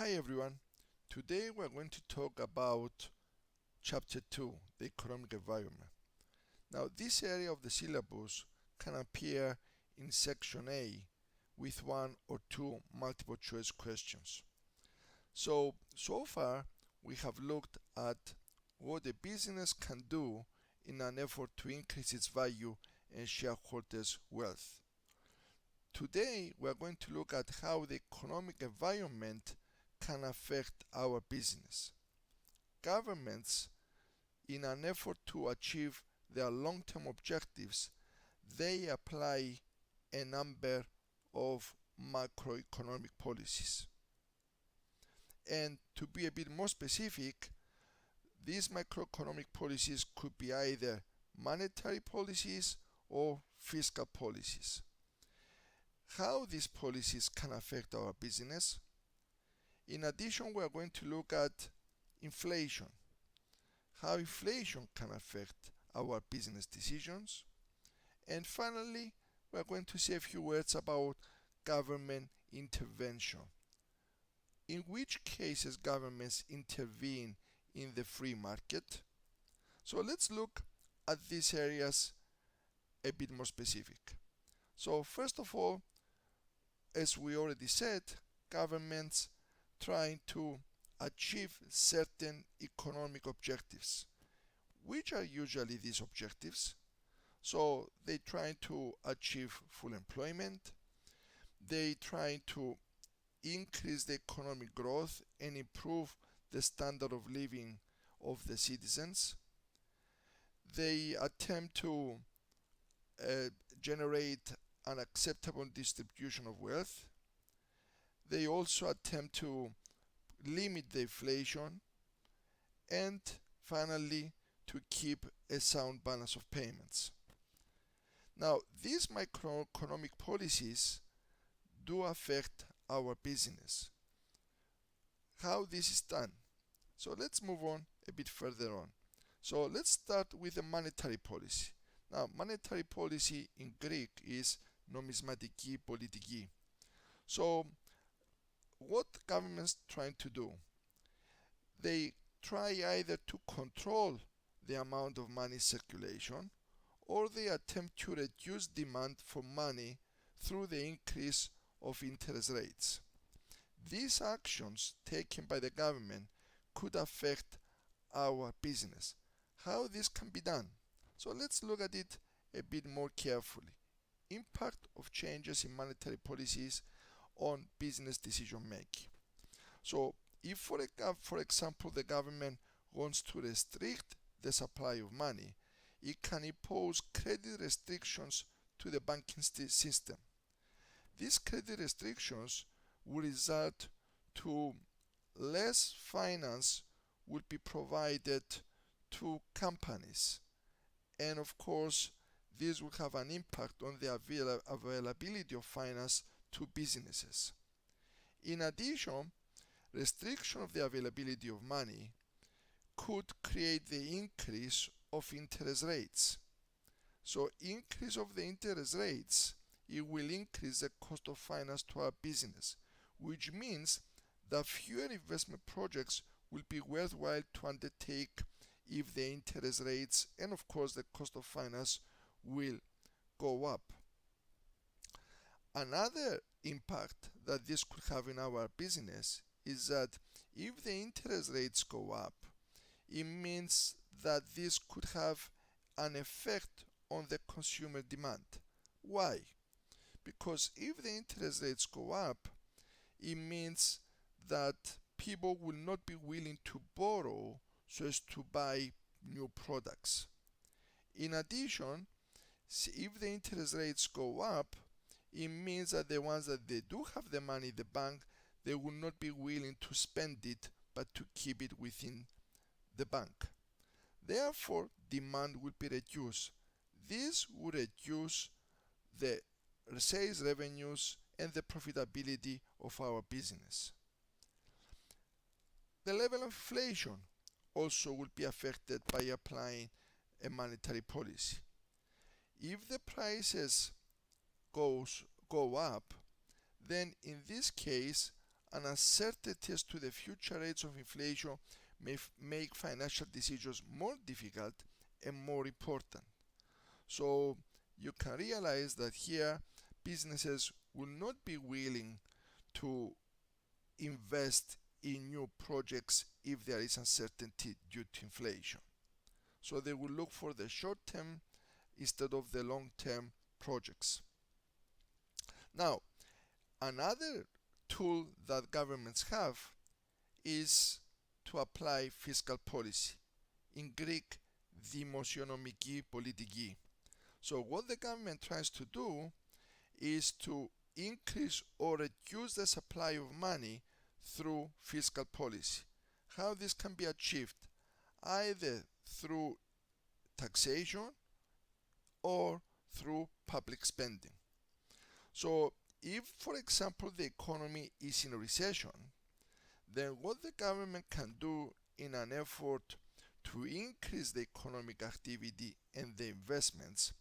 Hi everyone. Today we're going to talk about Chapter 2, the economic environment. Now this area of the syllabus can appear in Section A with one or two multiple choice questions. So far we have looked at what a business can do in an effort to increase its value and shareholders' wealth. Today we are going to look at how the economic environment can affect our business. Governments, in an effort to achieve their long-term objectives, they apply a number of macroeconomic policies. And to be a bit more specific, these macroeconomic policies could be either monetary policies or fiscal policies. How these policies can affect our business? In addition, we are going to look at inflation, how inflation can affect our business decisions. And finally, we are going to say a few words about government intervention. In which cases governments intervene in the free market. So let's look at these areas a bit more specific. So first of all, as we already said, governments trying to achieve certain economic objectives. Which are usually these objectives? So they try to achieve full employment, they try to increase the economic growth and improve the standard of living of the citizens. They attempt to generate an acceptable distribution of wealth. They also attempt to limit the inflation, and finally to keep a sound balance of payments. Now, these macroeconomic policies do affect our business. How this is done? So let's move on a bit further on. So let's start with the monetary policy. Now, monetary policy in Greek is νομισματική πολιτική. So what governments trying to do? They try either to control the amount of money circulation, or they attempt to reduce demand for money through the increase of interest rates. These actions taken by the government could affect our business. How this can be done? So let's look at it a bit more carefully. Impact of changes in monetary policies on business decision making. So if for example the government wants to restrict the supply of money, it can impose credit restrictions to the banking system. These credit restrictions will result to less finance will be provided to companies, and of course this will have an impact on the availability of finance to businesses. In addition, restriction of the availability of money could create the increase of interest rates. So increase of the interest rates, it will increase the cost of finance to our business, which means that fewer investment projects will be worthwhile to undertake if the interest rates and of course the cost of finance will go up. Another impact that this could have in our business is that if the interest rates go up, it means that this could have an effect on the consumer demand. Why? Because if the interest rates go up, it means that people will not be willing to borrow so as to buy new products. In addition, if the interest rates go up, it means that the ones that they do have the money in the bank, they will not be willing to spend it but to keep it within the bank. Therefore, demand will be reduced. This will reduce the sales revenues and the profitability of our business. The level of inflation also will be affected by applying a monetary policy. If the prices go up, then in this case and uncertainty as to the future rates of inflation may make financial decisions more difficult and more important. So you can realize that here businesses will not be willing to invest in new projects if there is uncertainty due to inflation. So they will look for the short term instead of the long term projects. Now, another tool that governments have is to apply fiscal policy. In Greek, δημοσιονομική πολιτική. So what the government tries to do is to increase or reduce the supply of money through fiscal policy. How this can be achieved? Either through taxation or through public spending. So if, for example, the economy is in a recession, then what the government can do in an effort to increase the economic activity and the investments,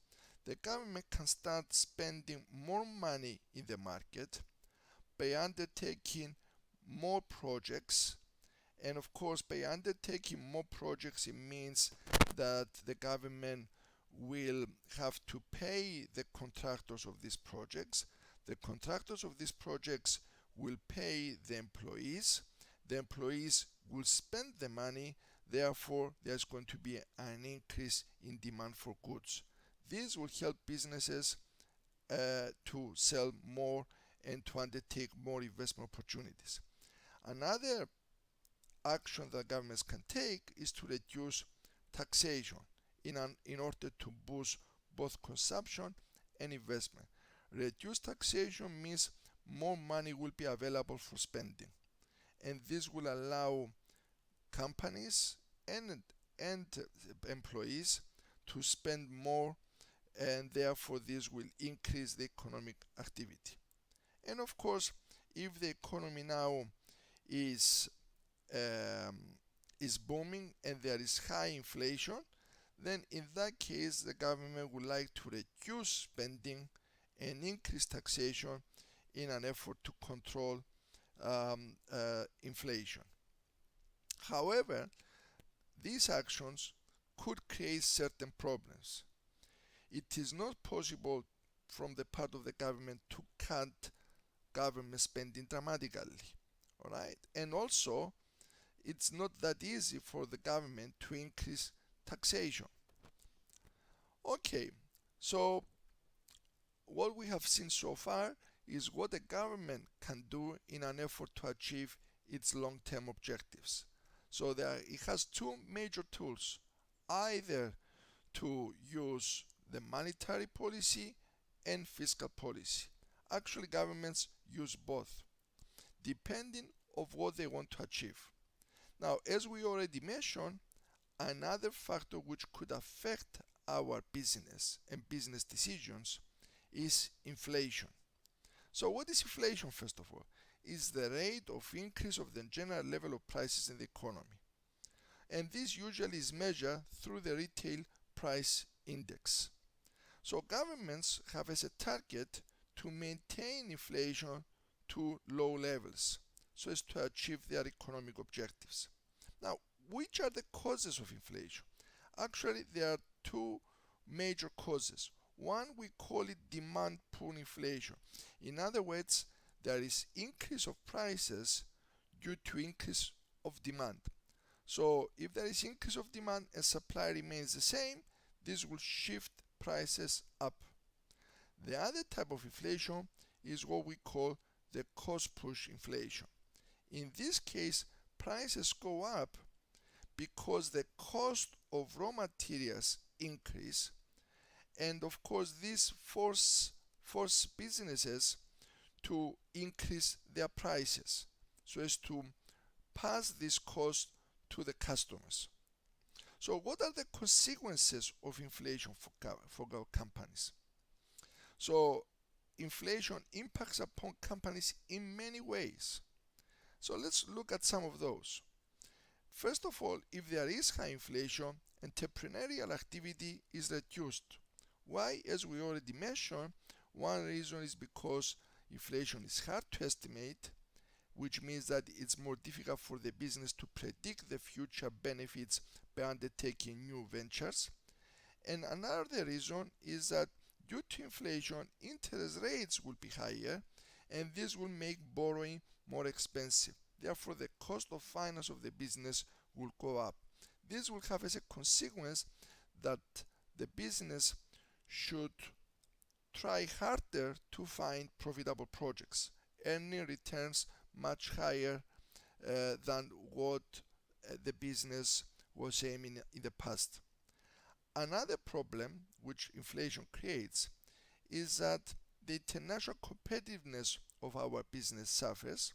the government can start spending more money in the market by undertaking more projects. And of course, by undertaking more projects, it means that the government will have to pay the contractors of these projects. The contractors of these projects will pay the employees. The employees will spend the money. Therefore, there's going to be an increase in demand for goods. This will help businesses to sell more and to undertake more investment opportunities. Another action that governments can take is to reduce taxation in order to boost both consumption and investment. Reduced taxation means more money will be available for spending, and this will allow companies and employees to spend more, and therefore this will increase the economic activity. And of course, if the economy now is booming and there is high inflation, then in that case the government would like to reduce spending and increase taxation in an effort to control inflation. However, these actions could create certain problems. It is not possible from the part of the government to cut government spending dramatically, all right? And also, it's not that easy for the government to increase taxation. Okay, so what we have seen so far is what the government can do in an effort to achieve its long-term objectives. So it has two major tools, either to use the monetary policy and fiscal policy. Actually, governments use both, depending on what they want to achieve. Now, as we already mentioned, another factor which could affect our business and business decisions is inflation. So what is inflation, first of all? Is the rate of increase of the general level of prices in the economy. And this usually is measured through the retail price index. So governments have as a target to maintain inflation to low levels so as to achieve their economic objectives. Now, which are the causes of inflation? Actually, there are two major causes. One, we call it demand pull inflation. In other words, there is increase of prices due to increase of demand. So if there is increase of demand and supply remains the same, this will shift prices up. The other type of inflation is what we call the cost push inflation. In this case, prices go up because the cost of raw materials increase, and of course this force businesses to increase their prices so as to pass this cost to the customers. So what are the consequences of inflation for companies? So inflation impacts upon companies in many ways. So let's look at some of those. First of all, if there is high inflation, entrepreneurial activity is reduced. Why? As we already mentioned, one reason is because inflation is hard to estimate. which means that it's more difficult for the business to predict the future benefits by undertaking new ventures. And another reason is that due to inflation, interest rates will be higher, and this will make borrowing more expensive. Therefore, the cost of finance of the business will go up. This will have as a consequence that the business should try harder to find profitable projects, earning returns much higher than what the business was aiming in the past. Another problem which inflation creates is that the international competitiveness of our business suffers,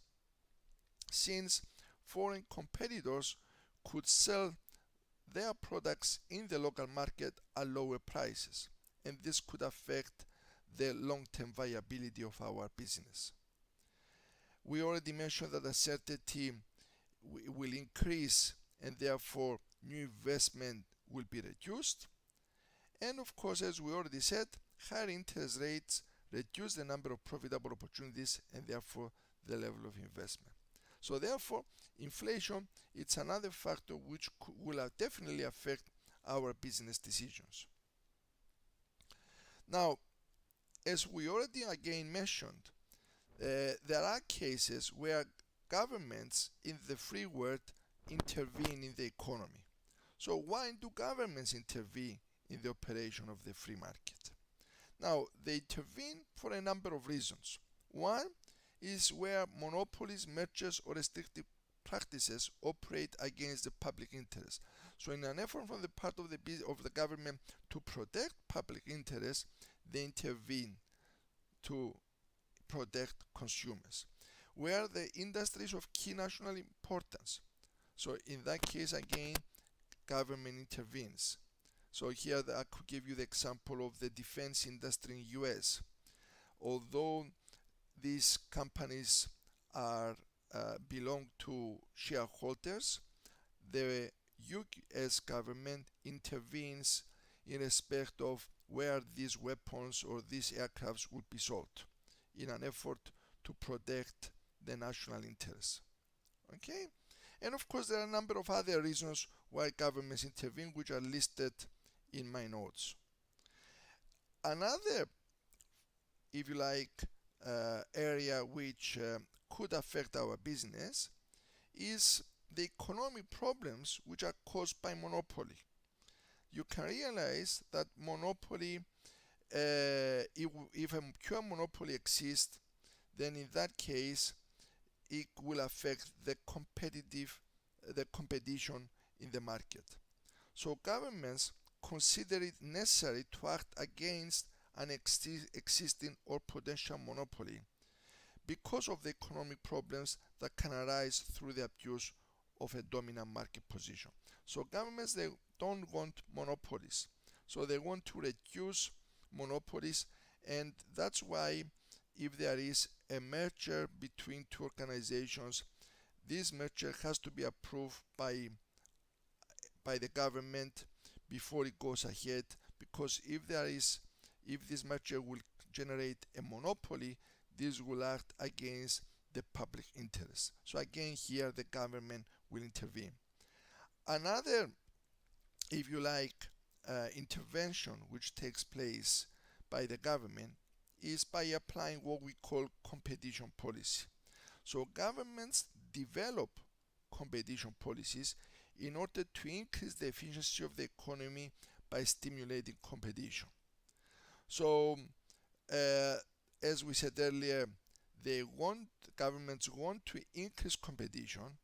since foreign competitors could sell their products in the local market at lower prices, and this could affect the long-term viability of our business. We already mentioned that uncertainty will increase, and therefore new investment will be reduced. And of course, as we already said, higher interest rates reduce the number of profitable opportunities and therefore the level of investment. So therefore, inflation, it's another factor which will definitely affect our business decisions. Now, as we already again mentioned, there are cases where governments in the free world intervene in the economy. So why do governments intervene in the operation of the free market? Now, they intervene for a number of reasons. One is where monopolies, mergers, or restrictive practices operate against the public interest. So in an effort from the part of the government to protect public interest, they intervene to protect consumers. Where the industry is of key national importance, so in that case again government intervenes. So here I could give you the example of the defense industry in US. Although these companies are belong to shareholders, the US government intervenes in respect of where these weapons or these aircrafts would be sold in an effort to protect the national interest. Okay? And of course there are a number of other reasons why governments intervene, which are listed in my notes. Another, if you like, area which could affect our business is the economic problems which are caused by monopoly. You can realize that monopoly, if a pure monopoly exists, then in that case it will affect the competition in the market. So governments consider it necessary to act against an existing or potential monopoly because of the economic problems that can arise through the abuse of a dominant market position. So governments, they don't want monopolies, so they want to reduce monopolies, and that's why if there is a merger between two organizations, this merger has to be approved by the government before it goes ahead, because if this merger will generate a monopoly, this will act against the public interest. So again here the government will intervene. Another, if you like, intervention which takes place by the government is by applying what we call competition policy. So governments develop competition policies in order to increase the efficiency of the economy by stimulating competition. So as we said earlier, governments want to increase competition,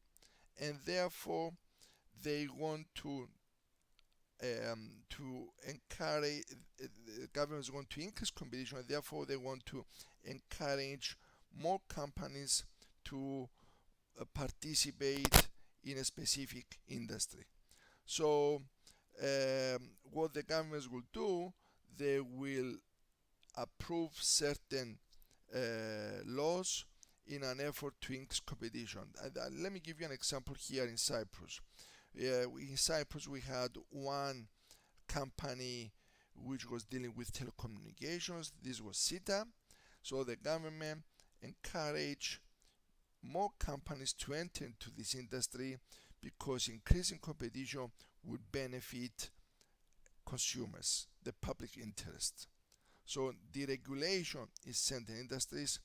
and therefore they want to encourage, governments want to increase competition, and therefore they want to encourage more companies to participate in a specific industry. So what the governments will do, they will approve certain laws in an effort to increase competition. Let me give you an example here in Cyprus. In Cyprus we had one company which was dealing with telecommunications. This was CETA. So the government encouraged more companies to enter into this industry because increasing competition would benefit consumers, the public interest. So deregulation in certain industries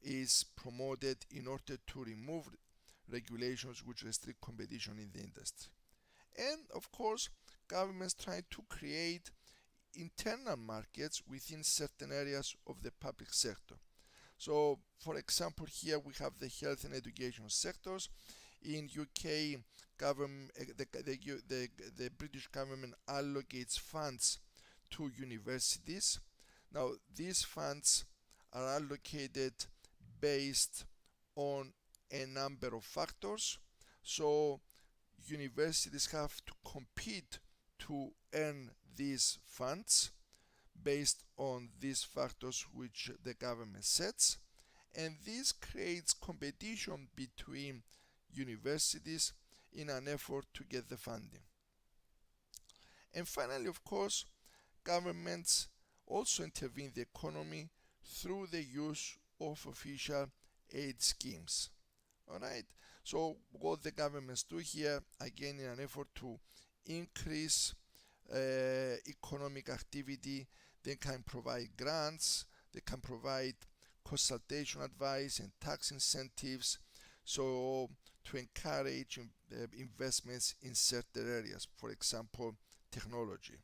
is promoted in order to remove regulations which restrict competition in the industry. And of course, governments try to create internal markets within certain areas of the public sector. So, for example, here we have the health and education sectors. In UK, the British government allocates funds to universities. Now, these funds are allocated based on a number of factors. So, universities have to compete to earn these funds based on these factors which the government sets, and this creates competition between universities in an effort to get the funding. And finally, of course, governments also intervene in the economy through the use of official aid schemes. Alright, so what the governments do here, again in an effort to increase economic activity, they can provide grants, they can provide consultation advice and tax incentives, so to encourage investments in certain areas, for example, technology.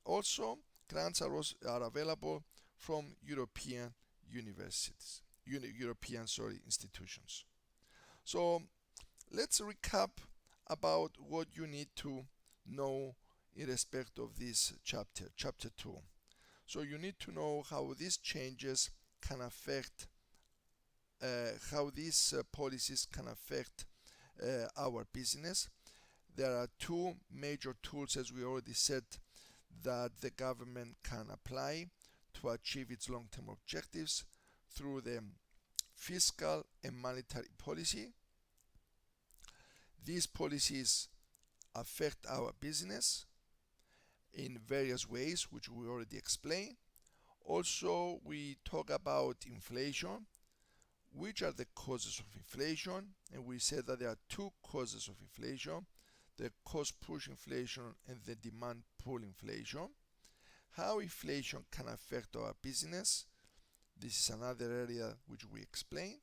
Also, grants are available from European universities, European institutions. So let's recap about what you need to know in respect of this chapter 2. So you need to know how these changes can affect, how these policies can affect our business. There are two major tools, as we already said, that the government can apply to achieve its long-term objectives through the fiscal and monetary policy. These policies affect our business in various ways, which we already explained. Also, we talk about inflation, which are the causes of inflation, and we said that there are two causes of inflation: the cost push inflation and the demand pull inflation. How inflation can affect our business, this is another area which we explain.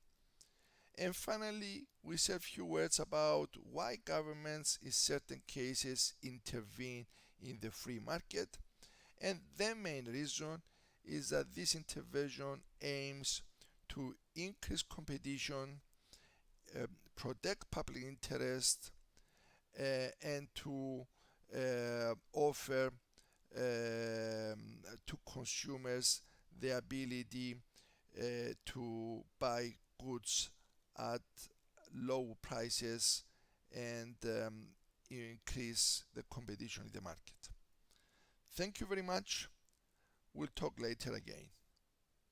And finally, we said a few words about why governments in certain cases intervene in the free market, and the main reason is that this intervention aims to increase competition, protect public interest, and to offer to consumers the ability to buy goods at low prices and increase the competition in the market. Thank you very much. We'll talk later again.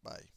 Bye.